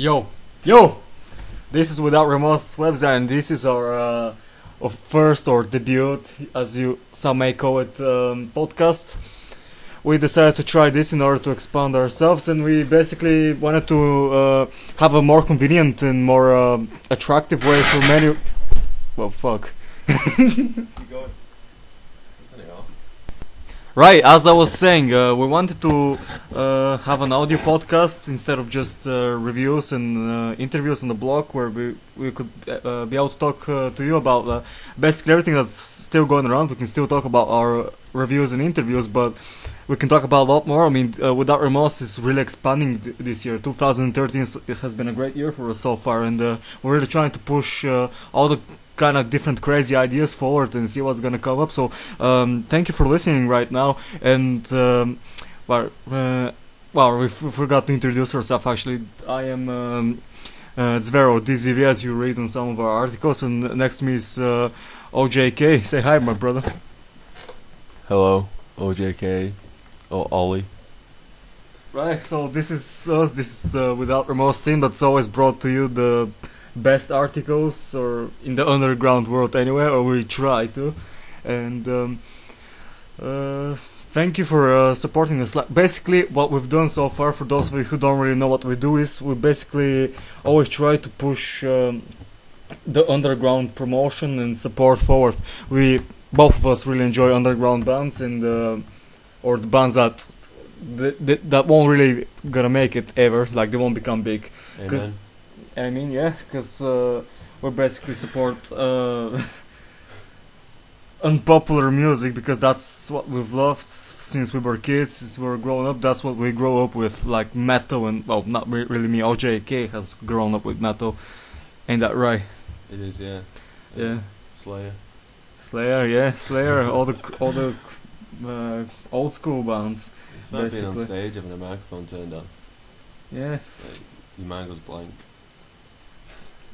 Yo, yo! This is without Remorse Webzine. This is our first or debut, as some may call it, podcast. We decided to try this in order to expand ourselves, and we basically wanted to have a more convenient and more attractive way for many. Well, fuck. Right, as I was saying, we wanted to have an audio podcast instead of just reviews and interviews on the blog, where we could be able to talk to you about basically everything that's still going around. We can still talk about our reviews and interviews, but we can talk about a lot more. I mean, Without Remorse is really expanding this year. 2013 it has been a great year for us so far, and we're really trying to push all the kind of different crazy ideas forward and see what's gonna come up. So thank you for listening right now. And we forgot to introduce ourselves. Actually, I am DzV or DzV, as you read on some of our articles, and next to me is OhJayKay. Say hi, my brother. Hello, OhJayKay, Ollie. Right, so this is us. This is the Without Remorse team that's always brought to you the best articles, or in the underground world anyway, or we try to. And thank you for supporting us. Like, basically what we've done so far, for those of you who don't really know what we do, is we basically always try to push the underground promotion and support forward. We both of us really enjoy underground bands, and or the bands that won't really gonna make it ever, like they won't become big. Because because we basically support unpopular music, because that's what we've loved since we were kids, since we were growing up. That's what we grow up with, like metal, and well, not really me. OhJayKay has grown up with metal, ain't that right? It is, yeah. Yeah. Slayer, yeah, Slayer. all the old school bands. It's like being on stage having a microphone turned on. Yeah. Your mind goes blank.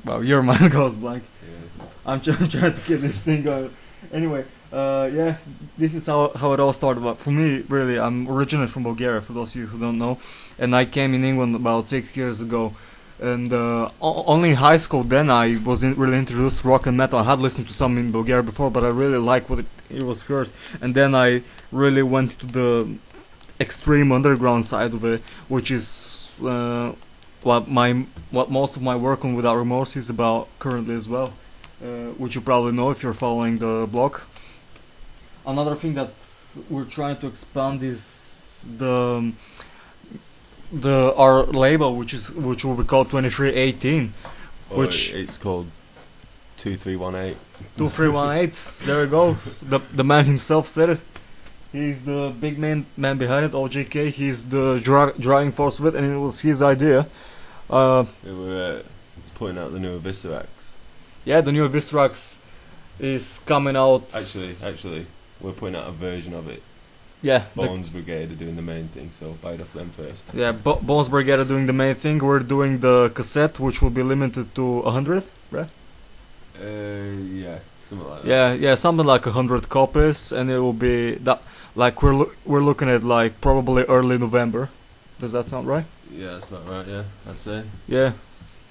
Well, your mind goes blank. Yeah. I'm trying to keep this thing going. Anyway, this is how it all started. But for me, really, I'm originally from Bulgaria, for those of you who don't know, and I came in England about 6 years ago. And only in high school then I was really introduced to rock and metal. I had listened to some in Bulgaria before, but I really liked what it was heard. And then I really went to the extreme underground side of it, which is what most of my work on Without Remorse is about currently as well, which you probably know if you're following the blog. Another thing that we're trying to expand is our label, which will be called 2318, which it's called 2318. 2318. There we go. The man himself said it. He's the big man behind it, OhJayKay. He's the driving force of it, and it was his idea. We're putting out the new Evisorax. Yeah, the new Evisorax is coming out. Actually, we're putting out a version of it. Yeah. Bones Brigade are doing the main thing, so buy it off them first. Yeah, Bones Brigade are doing the main thing. We're doing the cassette, which will be limited to 100, right? Yeah, something like that. Yeah, something like 100 copies, and it will be that. Like we're looking at like probably early November. Does that sound right? Yeah, that's about right. Yeah, I'd say. Yeah.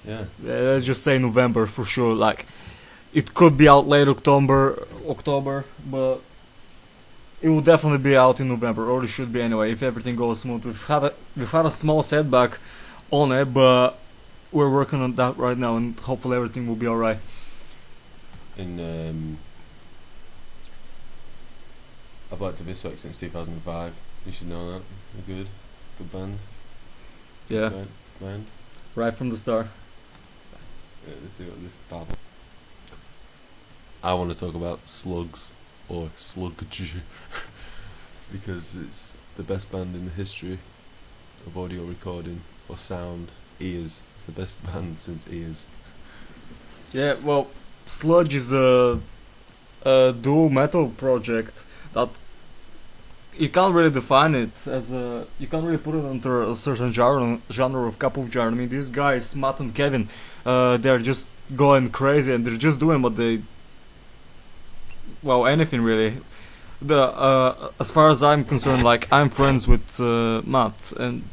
Yeah. Let's just say November for sure. Like, it could be out late October, but it will definitely be out in November, or it should be anyway, if everything goes smooth. We've had a small setback on it, but we're working on that right now, and hopefully everything will be alright. I've liked Evisorax since 2005. You should know that. They're good band. Yeah. Good band. Right from the start. Yeah, let's see what this babble. I want to talk about Slugdge, or Slugdge, because it's the best band in the history of audio recording or sound. Ears. It's the best band since Ears. Yeah, well, Sludge is a dual metal project that you can't really define it as you can't really put it under a certain genre of couple of genre. I mean, these guys, Matt and Kevin, they're just going crazy, and they're just doing what they, well, anything really. As far as I'm concerned, like, I'm friends with Matt, and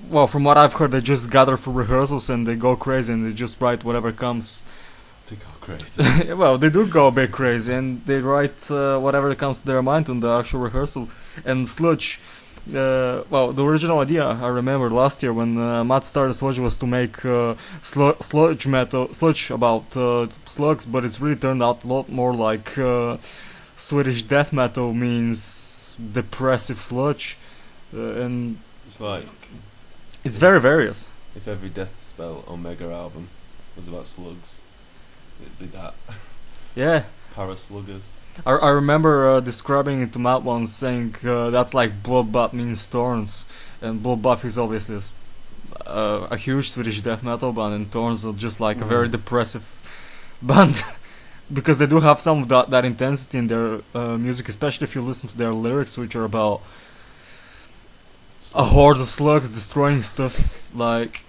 well, from what I've heard, they just gather for rehearsals and they go crazy and they just write whatever comes. They go crazy. Well, they do go a bit crazy and they write whatever comes to their mind on the actual rehearsal. And Sludge, well, the original idea I remember last year when Matt started Sludge was to make sludge metal, sludge about slugs, but it's really turned out a lot more like Swedish death metal means depressive sludge, and It's like it's very various. if every Death Spell Omega album was about slugs, it'd be that. Yeah. Parasluggers. I remember describing it to Matt once, saying that's like Bloodbath means Thorns, and Bloodbath is obviously a huge Swedish death metal band, and Thorns are just like a very depressive band, because they do have some of that intensity in their music, especially if you listen to their lyrics, which are about a horde of slugs destroying stuff, like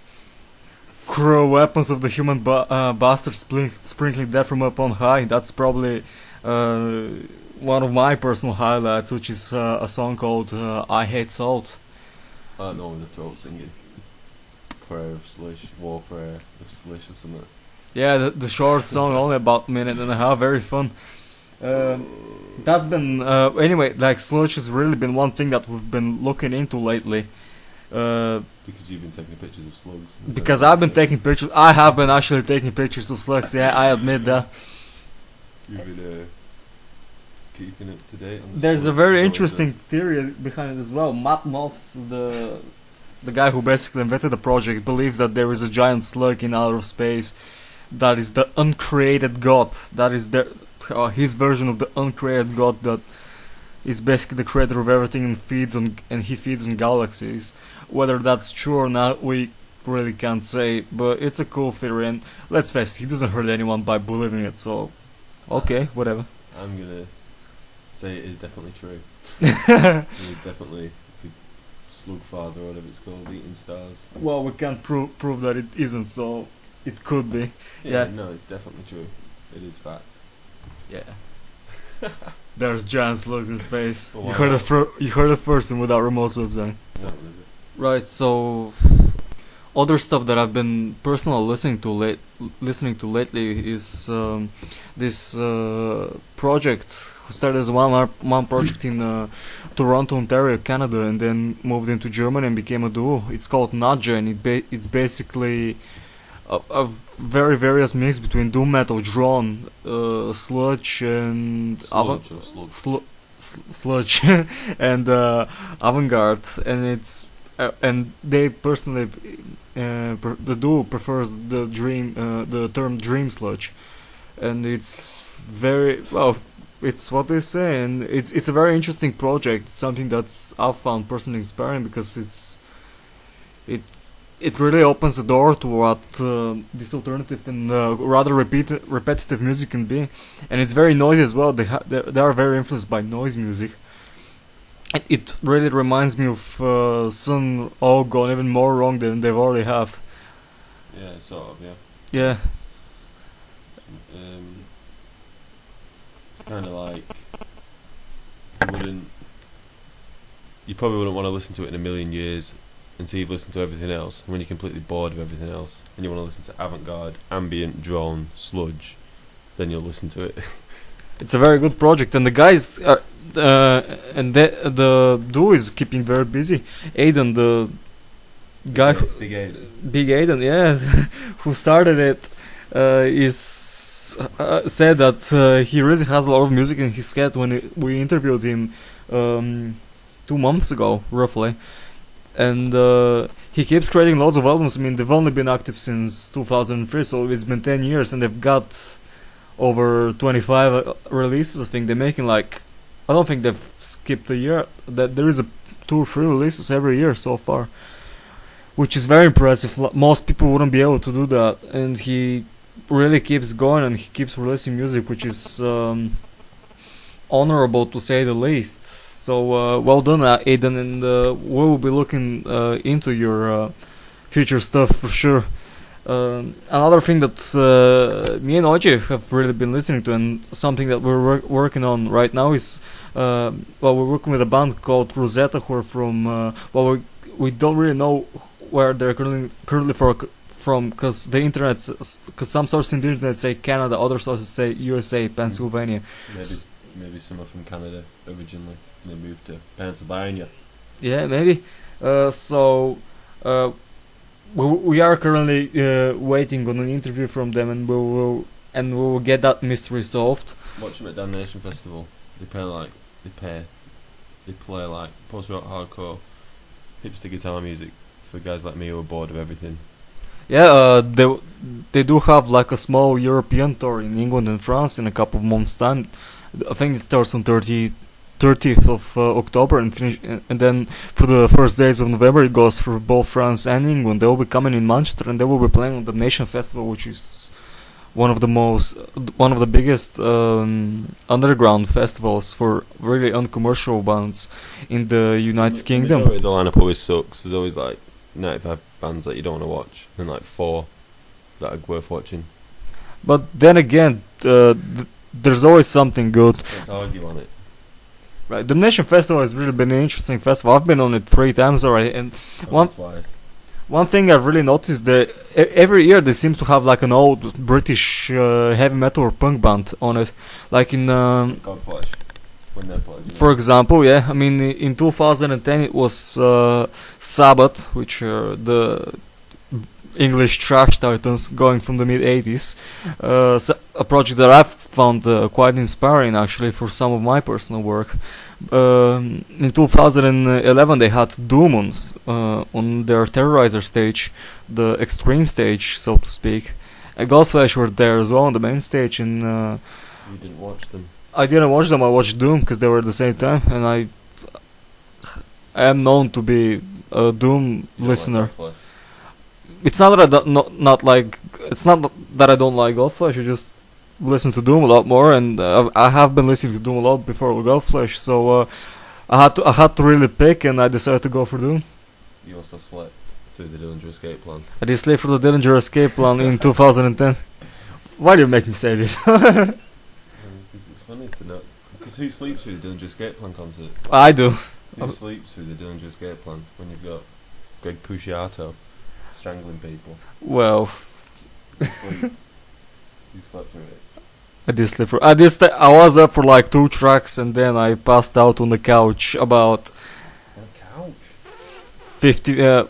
cruel weapons of the human bastard sprinkling death from up on high. That's probably one of my personal highlights, which is a song called I Hate Salt. I don't know, with the throat singing. Prayer of Slish, War Prayer of Slish or something. Yeah, the short song, only about a minute and a half, very fun. That's been, anyway, like Sludge has really been one thing that we've been looking into lately. Because you've been taking pictures of slugs. Because I've been taking pictures, I have been actually taking pictures of slugs, yeah, I admit that. You've been keeping it to date on the There's a slug very or is interesting theory behind it as well. Matt Moss, the guy who basically invented the project, believes that there is a giant slug in outer space that is the uncreated god. That is his version of the uncreated god that is basically the creator of everything and he feeds on galaxies. Whether that's true or not, we really can't say, but it's a cool theory, and let's face it, he doesn't hurt anyone by believing it, so okay, whatever. I'm gonna say it is definitely true. He is definitely the slug father or whatever it's called, eating stars. Well, we can't prove that it isn't, so it could be. Yeah, Yeah. no, it's definitely true. It is fact. Yeah. There's giant slugs in space. Oh, wow. You heard it first and without Remorse Webzine. No, is it? Right, so other stuff that I've been personally listening to lately is this project who started as a one project in Toronto, Ontario, Canada, and then moved into Germany and became a duo. It's called Nadja, and it's basically a very various mix between doom metal, drone, sludge, and Sludge or slug? sludge and avant-garde, and it's and they personally the duo prefers the term dream sludge, and it's very well. It's what they say, and it's a very interesting project. It's something that's I've found personally inspiring because it really opens the door to what this alternative and rather repetitive music can be, and it's very noisy as well. They are very influenced by noise music. And it really reminds me of Sun all gone even more wrong than they've already have. Yeah, sort of, yeah. Yeah. It's kind of like you probably wouldn't want to listen to it in a million years until you've listened to everything else. And when you're completely bored of everything else and you want to listen to avant-garde, ambient, drone, sludge, then you'll listen to it. It's a very good project, and the guys and the duo is keeping very busy. Aiden, the guy, Big Aiden, yeah, who started it, said that he really has a lot of music in his head. When we interviewed him 2 months ago, roughly, and he keeps creating loads of albums. I mean, they've only been active since 2003, so it's been 10 years, and they've got over 25 releases. I think they're making I don't think they've skipped a year. That there is 2 or 3 releases every year so far, which is very impressive. Most people wouldn't be able to do that, and he really keeps going and he keeps releasing music, which is honorable to say the least. So well done, Aiden, and we will be looking into your future stuff for sure. Another thing that me and OhJay have really been listening to, and something that we're working on right now is we're working with a band called Rosetta, who are from we don't really know where they're currently from, because the internet, because some sources in the internet say Canada, other sources say USA, Pennsylvania. Maybe some are from Canada originally. They moved to Pennsylvania. Yeah, maybe. So we are currently waiting on an interview from them, and we will get that mystery solved. Watch them at Damnation Festival. They play like post-rock, hardcore, hipster guitar music for guys like me who are bored of everything. Yeah, they do have like a small European tour in England and France in a couple of months' time. I think it starts on 30th of October and then for the first days of November it goes for both France and England. They will be coming in Manchester, and they will be playing on the Damnation Festival, which is one of the biggest underground festivals for really uncommercial bands in the United Kingdom. The lineup always sucks. There's always like 95 bands that you don't want to watch, and like 4 that are worth watching. But then again, there's always something good. Let's argue on it. Right, the Damnation Festival has really been an interesting festival. I've been on it 3 times already, and one thing I've really noticed that every year there seems to have like an old British heavy metal or punk band on it, like in Godflesh, when they're playing. For example, yeah, I mean in 2010 it was Sabbath, which are the English thrash titans going from the mid 80s. A project that I've found quite inspiring actually for some of my personal work. In 2011 they had Demons on their Terrorizer stage, the extreme stage, so to speak. Godflesh were there as well on the main stage, and you didn't watch them? I didn't watch them. I watched Doom because they were at the same time, and I am known to be a Doom listener. Like it's not that it's not that I don't like Godflesh. I just listen to Doom a lot more, and I have been listening to Doom a lot before Godflesh. So I had to really pick, and I decided to go for Doom. You also slept through the Dillinger Escape Plan. I did sleep through the Dillinger Escape Plan in 2010. Why do you make me say this? It's funny to know, because who sleeps through the Dillinger Escape Plan concert? I do. Who sleeps through the Dillinger Escape Plan when you've got Greg Puciato strangling people? Well, You slept through it. I did sleep through. I was up for like 2 tracks, and then I passed out on the couch about On a couch?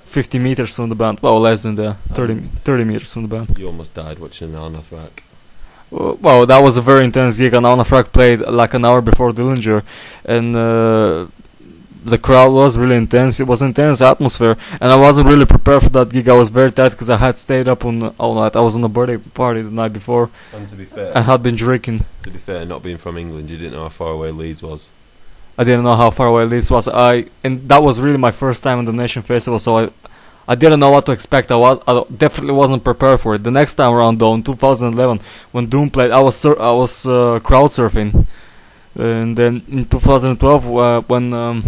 50 meters from the band. Well, less than that. 30 meters from the band. You almost died watching Anaal Nathrakh. Well, that was a very intense gig. Anaal Nathrakh played like an hour before Dillinger, and the crowd was really intense. It was intense atmosphere, and I wasn't really prepared for that gig. I was very tired because I had stayed up all night. I was on a birthday party the night before. And to be fair, I had been drinking. To be fair, not being from England, you didn't know how far away Leeds was. I didn't know how far away Leeds was. And that was really my first time on the Damnation Festival, so I didn't know what to expect. I definitely wasn't prepared for it. The next time around, though, in 2011, when Doom played, I was crowd surfing, and then in 2012 when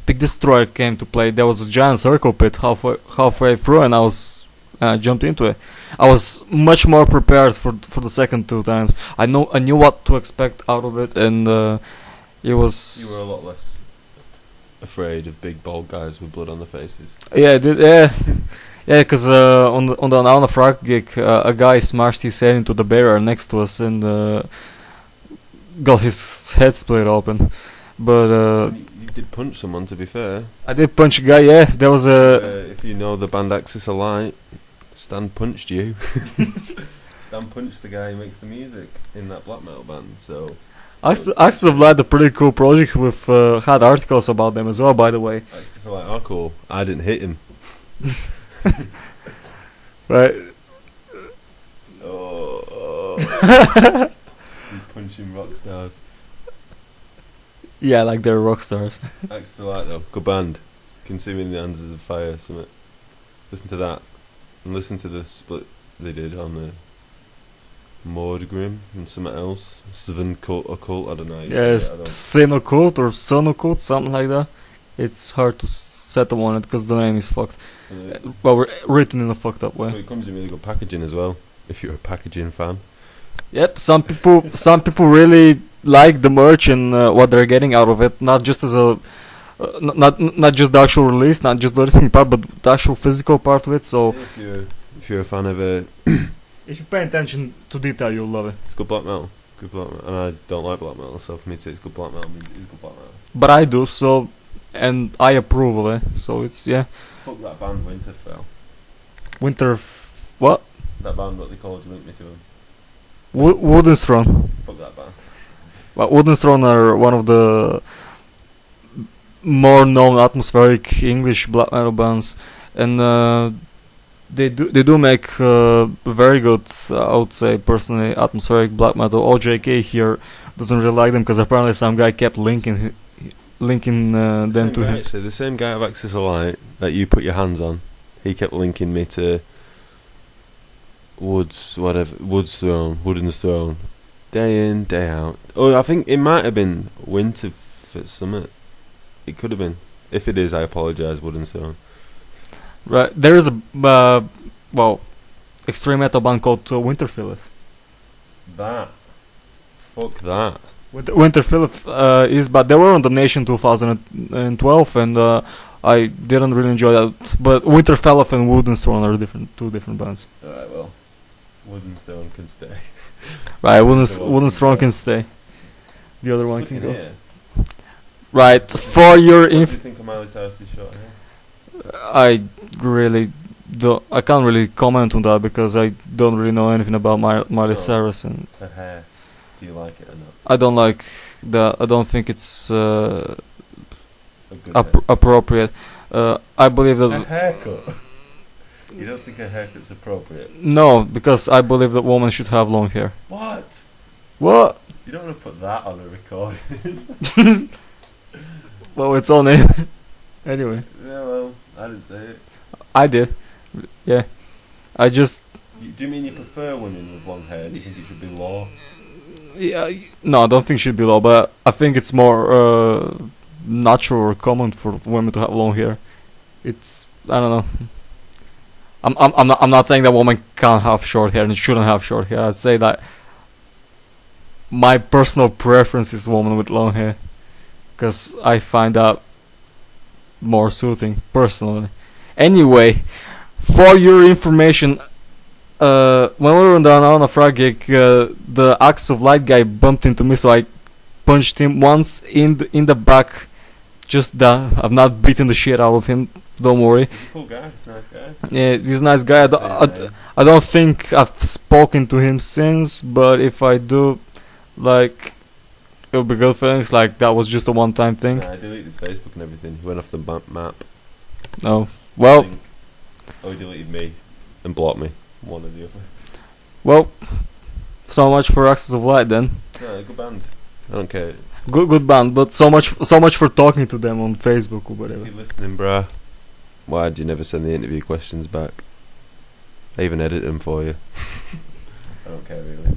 Big Destroyer came to play, there was a giant circle pit halfway through, and I jumped into it. I was much more prepared for the second 2 times. I knew what to expect out of it, and it was. You were a lot less afraid of big bald guys with blood on their faces. Yeah, I did. Yeah, because on the Anaal Nathrakh gig, a guy smashed his head into the barrier next to us and got his head split open. But you did punch someone, to be fair. I did punch a guy. Yeah, there was a. If you know the band Axis of Light, Stan punched you. Stan punched the guy who makes the music in that black metal band. So. Axis of Light, a pretty cool project. We've had articles about them as well, by the way. Axis of Light are cool. I didn't hit him. Right. Oh. You punching rock stars. Yeah, like they're rock stars. Axis of Light though, good band. Consuming the Hands of the Fire, something. Listen to that, and listen to the split they did on the Mordgrim and something else. Sven Occult, I don't know. Yeah, Sin Occult or Sun Occult, something like that. It's hard to settle on it because the name is fucked. Well, written in a fucked up way. It comes in really good packaging as well, if you're a packaging fan. Yep, some people really like the merch and what they're getting out of it, not just as a not just the actual release, not just the listening part, but the actual physical part of it. So If you're a fan of if you pay attention to detail, you'll love it. it's good black metal. Good black metal. And I don't like black metal, so for me to say it's good black metal means it's good black metal. But I do, so, and I approve of it. So it's Fuck that band Winterfell. What? That band what they called you linked me to them. Wooden Throne. Fuck that band. Well, Wooden Throne are one of the more known atmospheric English black metal bands, and they do make very good, I would say personally, atmospheric black metal. OhJayKay here doesn't really like them because apparently some guy kept linking them to him. Actually, the same guy of Access of Light that you put your hands on, he kept linking me to Wooden's Throne, day in, day out. Oh, I think it might have been Winter for Summit. It could have been. If it is, I apologise, Wooden's Throne. Right, there is a extreme metal band called Winterfell. That. Fuck that. Winterfell is, but they were on Damnation 2012, and I didn't really enjoy that. But Winterfell and Wooden Throne are two different bands. Alright, well, Wooden's Throne can stay. Right, Wooden Throne can stay. The other one can go. Here. Right, for your What do you think of Miley Cyrus's short hair? I can't really comment on that because I don't really know anything about Miley Cyrus, and Her hair. Do you like it or not? I don't like that. I don't think it's A good hair. appropriate. I believe A that haircut? You don't think a haircut's appropriate? no, because I believe that women should have long hair. What? What? You don't want to put that on a recording. Well, it's on it. Anyway, Yeah, well, I didn't say it. I did. Yeah, I just Do you mean you prefer women with long hair? Do you think it should be law? no, I don't think it should be law, but I think it's more natural or common for women to have long hair. It's I don't know. I'm not saying that women can't have short hair and shouldn't have short hair. I'd say that my personal preference is women with long hair, because I find that more suiting personally. Anyway, for your information, when we were on the Anaal Nathrakh gig, the Axe of Light guy bumped into me, so I punched him once in the back. Just that I've not beaten the shit out of him. Don't worry. He's a cool guy. He's a nice guy. Yeah, he's a nice guy. I don't think I've spoken to him since, but if I do, like, it'll be good things. Like that was just a one-time thing. Nah, I deleted his Facebook and everything. He went off the map. No. Well. Oh, he deleted me and blocked me. One or the other. Well. So much for Access of Light then. No, good band. I don't care. Good band, but so much for talking to them on Facebook or whatever. If you're listening, bruh, why'd you never send the interview questions back? I even edit them for you. I don't care really.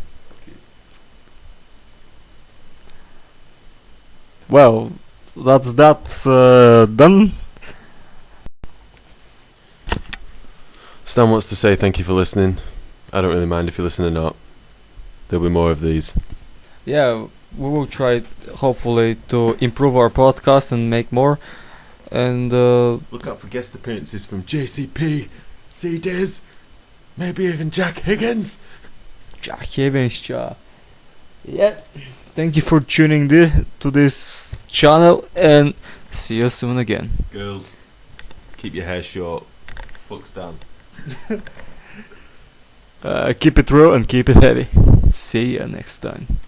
Well, that's done. Stan wants to say thank you for listening. I don't really mind if you listen or not. There'll be more of these. Yeah, we will try hopefully to improve our podcast and make more. And look out for guest appearances from JCP, C-Diz, maybe even Jack Higgins. Jack Higgins, yeah. Thank you for tuning to this channel, and see you soon again. Girls, keep your hair short. Fuck Stan. Keep it real and keep it heavy. See you next time.